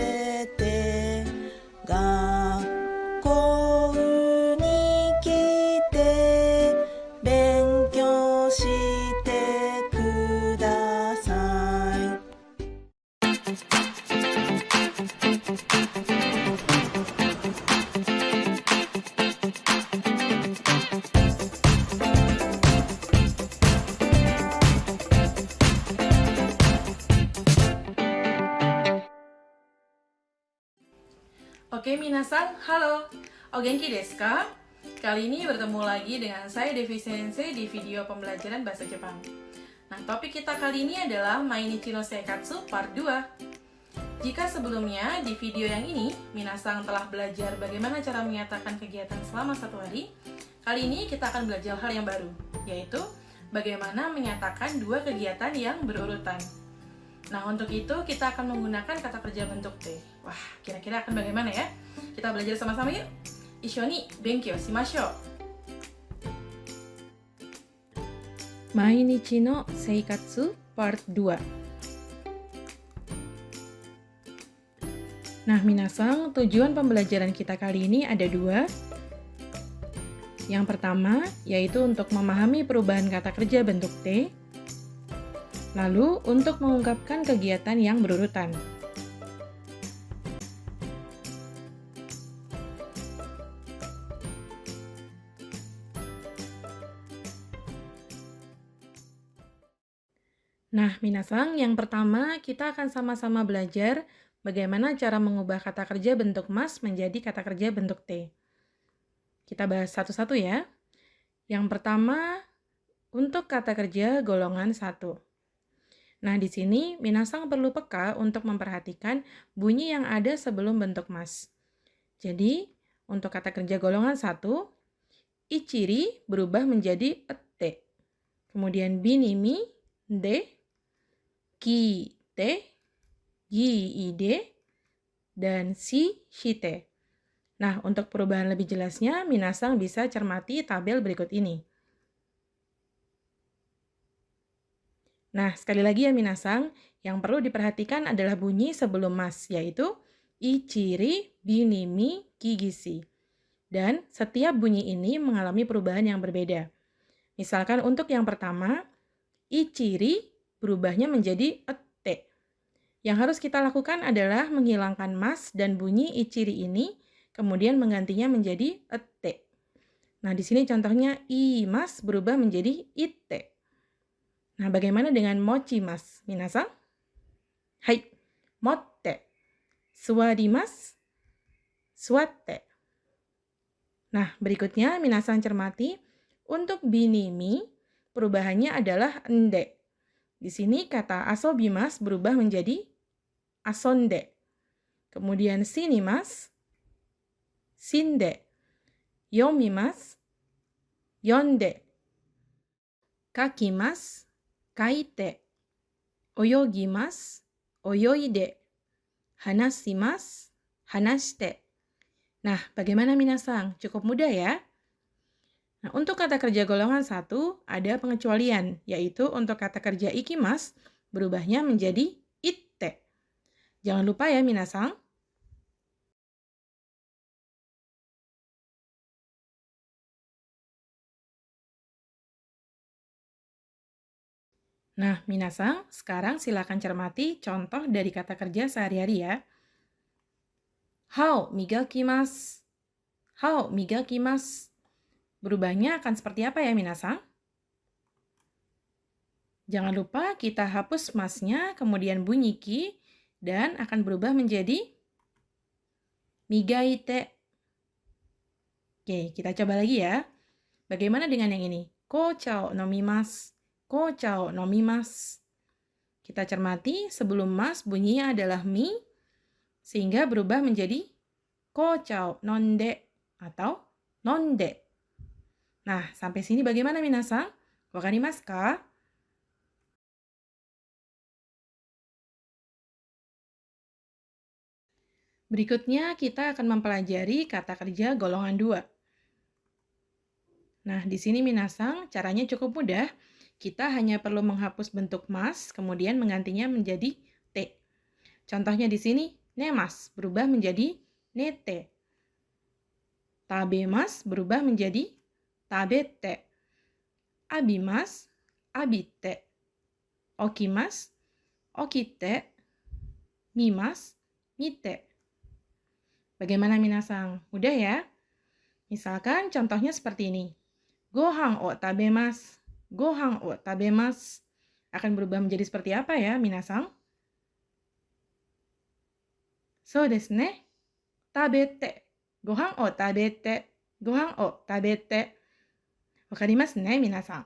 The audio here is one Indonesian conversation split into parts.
れて学校に来て勉強してください。Oke, minasan, halo. O genki desu ka? Kali ini bertemu lagi dengan saya Devi Sensei di video pembelajaran bahasa Jepang. Nah, topik kita kali ini adalah Mainichi no Seikatsu Part 2. Jika sebelumnya di video yang ini, minasan telah belajar bagaimana cara menyatakan kegiatan selama satu hari, kali ini kita akan belajar hal yang baru, yaitu bagaimana menyatakan dua kegiatan yang berurutan. Nah, untuk itu kita akan menggunakan kata kerja bentuk T. Wah, kira-kira akan bagaimana ya? Kita belajar sama-sama yuk. Issho ni benkyou shimashou. Mainichi no Seikatsu Part 2. Nah, minasan, tujuan pembelajaran kita kali ini ada dua. Yang pertama, yaitu untuk memahami perubahan kata kerja bentuk T. Lalu, untuk mengungkapkan kegiatan yang berurutan. Nah, minasan, yang pertama kita akan sama-sama belajar bagaimana cara mengubah kata kerja bentuk mas menjadi kata kerja bentuk T. Kita bahas satu-satu ya. Yang pertama, untuk kata kerja golongan 1. Nah, di sini minasan perlu peka untuk memperhatikan bunyi yang ada sebelum bentuk mas. Jadi, untuk kata kerja golongan 1, ichiri berubah menjadi ete. Kemudian binimi, de, ki, te, gi, ide, dan si, shite. Nah, untuk perubahan lebih jelasnya, minasan bisa cermati tabel berikut ini. Nah, sekali lagi ya minasan, yang perlu diperhatikan adalah bunyi sebelum mas, yaitu ichiri, binimi, kigisi. Dan setiap bunyi ini mengalami perubahan yang berbeda. Misalkan untuk yang pertama, ichiri berubahnya menjadi ete. Yang harus kita lakukan adalah menghilangkan mas dan bunyi ichiri ini, kemudian menggantinya menjadi ete. Nah, di sini contohnya imas berubah menjadi ite. Nah, bagaimana dengan mochimasu, minasan? Hai, motte. Suwarimasu, suwatte. Nah, berikutnya minasan cermati, untuk binimi, perubahannya adalah ende. Di sini kata asobimasu berubah menjadi asonde. Kemudian shinimasu, shinde. Yomimasu, yonde. Kakimasu, kaite. Oyogimasu, oyoide. Hanashimasu, hanashite. Nah, bagaimana minasan? Cukup mudah ya? Nah, untuk kata kerja golongan 1 ada pengecualian, yaitu untuk kata kerja ikimasu berubahnya menjadi itte. Jangan lupa ya minasan. Nah, minasan, sekarang silakan cermati contoh dari kata kerja sehari-hari ya. Hao migakimasu. Hao migakimasu. Berubahnya akan seperti apa ya minasan? Jangan lupa kita hapus masnya, kemudian bunyi ki, dan akan berubah menjadi migaite. Oke, kita coba lagi ya. Bagaimana dengan yang ini? Kocha o nomimasu. Kocha o nomimasu. Kita cermati, sebelum mas bunyinya adalah mi, sehingga berubah menjadi kocha o nonde atau nonde. Nah, sampai sini bagaimana minasan? Wakarimasu ka? Berikutnya kita akan mempelajari kata kerja golongan 2. Nah, di sini minasan caranya cukup mudah. Kita hanya perlu menghapus bentuk mas, kemudian menggantinya menjadi T. Contohnya di sini, nemas berubah menjadi nete. Tabemas berubah menjadi tabete. Abimas, abite. Okimas, okite. Mimas, mite. Bagaimana minasang? Mudah ya? Misalkan contohnya seperti ini. Gohan o tabemas. Gohan o tabemas. Akan berubah menjadi seperti apa ya, minasang? So desu ne. Tabete. Gohan o tabete. Gohan o tabete. Wakarimasu ne, minasang?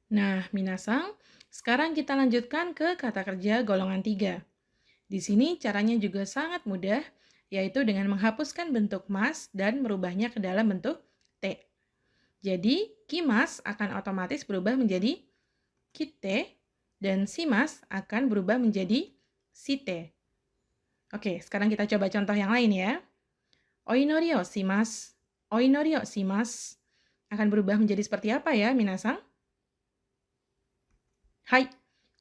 Nah, minasang, sekarang kita lanjutkan ke kata kerja golongan 3. Di sini caranya juga sangat mudah, yaitu dengan menghapuskan bentuk mas dan merubahnya ke dalam bentuk T. Jadi, kimas akan otomatis berubah menjadi kite, dan simas akan berubah menjadi site. Oke, sekarang kita coba contoh yang lain ya. Oinori o shimasu. Oinori o shimasu. Akan berubah menjadi seperti apa ya, minasang? Hai,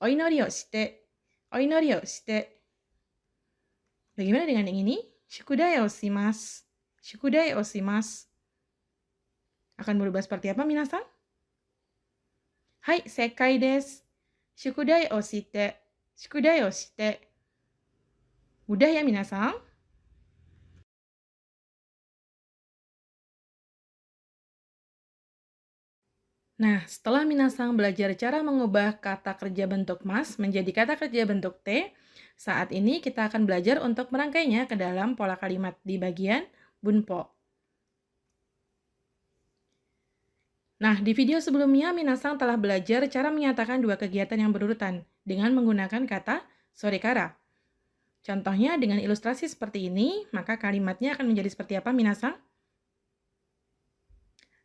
oinori o shite. Oinori o shite. Bagaimana dengan yang ini? Shukudai o shimasu. Shukudai o shimasu. Akan berubah seperti apa, minasang? Hai, sekai desu. Shukudai o shite. Shukudai o shite. Mudah ya, minasang? Nah, setelah minasang belajar cara mengubah kata kerja bentuk mas menjadi kata kerja bentuk T, saat ini kita akan belajar untuk merangkainya ke dalam pola kalimat di bagian bunpo. Nah, di video sebelumnya minasang telah belajar cara menyatakan dua kegiatan yang berurutan dengan menggunakan kata sorekara. Contohnya dengan ilustrasi seperti ini, maka kalimatnya akan menjadi seperti apa, minasang?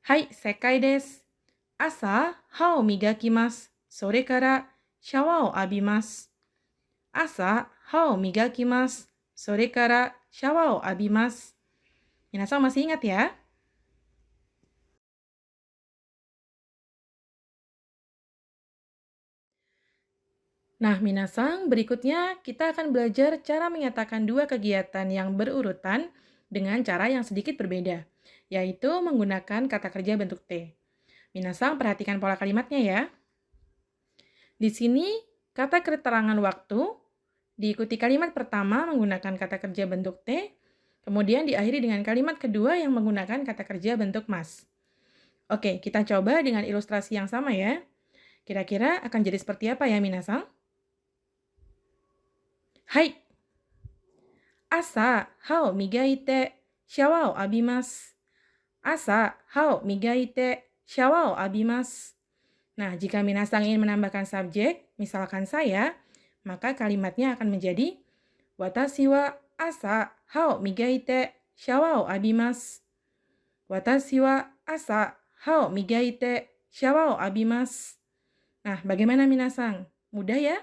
Hai, sekai desu. Asa, ha o migakimasu. Sore kara, shawa o abimasu. Asa, ha o migakimasu. Sore kara, shawa o abimasu. Minasang masih ingat ya? Nah, minasang, berikutnya kita akan belajar cara menyatakan dua kegiatan yang berurutan dengan cara yang sedikit berbeda, yaitu menggunakan kata kerja bentuk T. Minasang, perhatikan pola kalimatnya ya. Di sini, kata keterangan waktu diikuti kalimat pertama menggunakan kata kerja bentuk T, kemudian diakhiri dengan kalimat kedua yang menggunakan kata kerja bentuk mas. Oke, kita coba dengan ilustrasi yang sama ya. Kira-kira akan jadi seperti apa ya, minasang? Hai. Asa, ha o migaite, shawa o abimasu. Asa, ha o migaite, shawa o abimasu. Nah, jika minasang ingin menambahkan subjek, misalkan saya, maka kalimatnya akan menjadi Watashi wa asa ha o migaite shawa o abimasu. Watashi wa asa ha o migaite shawa o abimasu. Nah, bagaimana minasang? Mudah ya?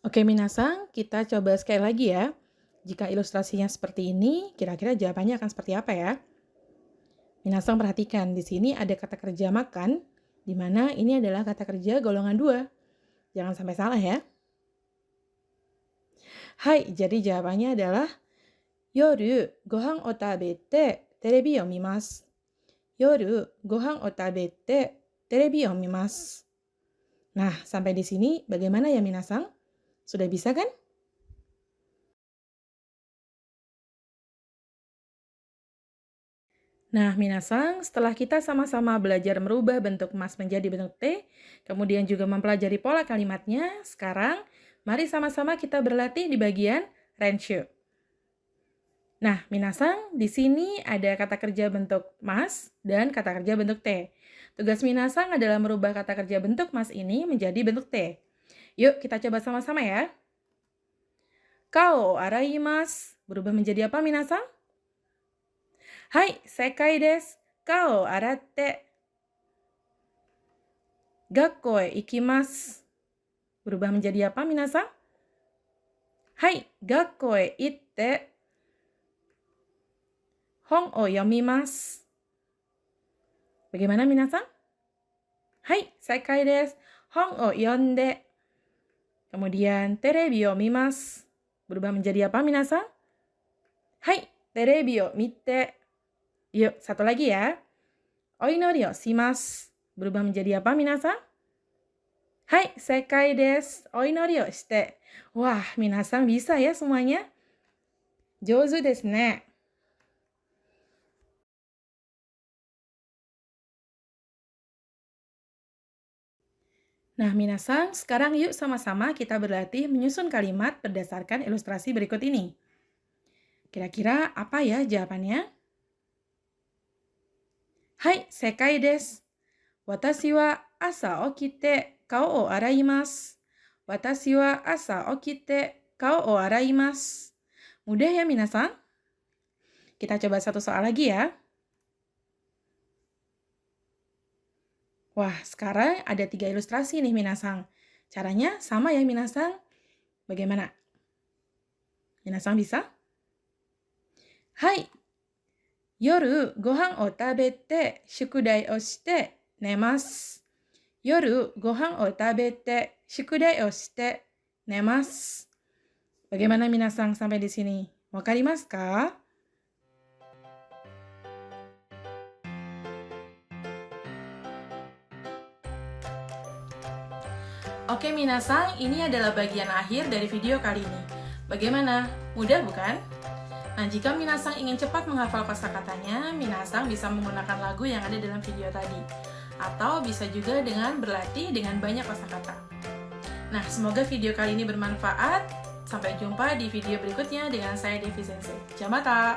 Oke, minasang, kita coba sekali lagi ya. Jika ilustrasinya seperti ini, kira-kira jawabannya akan seperti apa ya? Minasang perhatikan, di sini ada kata kerja makan, di mana ini adalah kata kerja golongan 2. Jangan sampai salah ya. Hai, jadi jawabannya adalah Yoru gohan o tabete terebi o mimasu. Yoru gohan o tabete terebi o mimasu. Nah, sampai di sini bagaimana ya, minasang? Sudah bisa kan? Nah, minasang, setelah kita sama-sama belajar merubah bentuk mas menjadi bentuk T, kemudian juga mempelajari pola kalimatnya, sekarang mari sama-sama kita berlatih di bagian renshu. Nah, minasang, di sini ada kata kerja bentuk mas dan kata kerja bentuk T. Tugas minasang adalah merubah kata kerja bentuk mas ini menjadi bentuk T. Yuk, kita coba sama-sama ya. Kao araimasu. Berubah menjadi apa, minasang? Hai, sekai desu. Kao aratte. Gakko e ikimasu. Berubah menjadi apa, minasang? Hai, gakko e itte. Hong o yomimasu. Bagaimana minasan? Hai, sekai desu. Hong o yonde. Kemudian, terebi o mimasu. Berubah menjadi apa minasan? Hai, terebi o mite. Yuk, satu lagi ya. Oinori o shimasu. Berubah menjadi apa minasan? Hai, sekai desu. Oinori o shite. Wah, minasan bisa ya semuanya. Jouzu desu ne. Nah, minasan, sekarang yuk sama-sama kita berlatih menyusun kalimat berdasarkan ilustrasi berikut ini. Kira-kira apa ya jawabannya? Hai, sekai desu. Watashi wa asa okite kao o araimasu. Watashi wa asa okite kao o araimasu. Mudah ya minasan? Kita coba satu soal lagi ya. Wah, sekarang ada 3 ilustrasi nih minasan. Caranya sama ya minasan? Bagaimana? Minasan bisa? Hai. Yoru gohan o tabete shukudai o shite nemasu. Yoru gohan o tabete shukudai o shite nemasu. Bagaimana minasan sampai di sini? Wakarimasu ka? Oke minasan, ini adalah bagian akhir dari video kali ini. Bagaimana? Mudah bukan? Nah, jika minasan ingin cepat menghafal kosakatanya, minasan bisa menggunakan lagu yang ada dalam video tadi. Atau bisa juga dengan berlatih dengan banyak kosakata. Nah, semoga video kali ini bermanfaat. Sampai jumpa di video berikutnya dengan saya Devi Sensei. Jamata!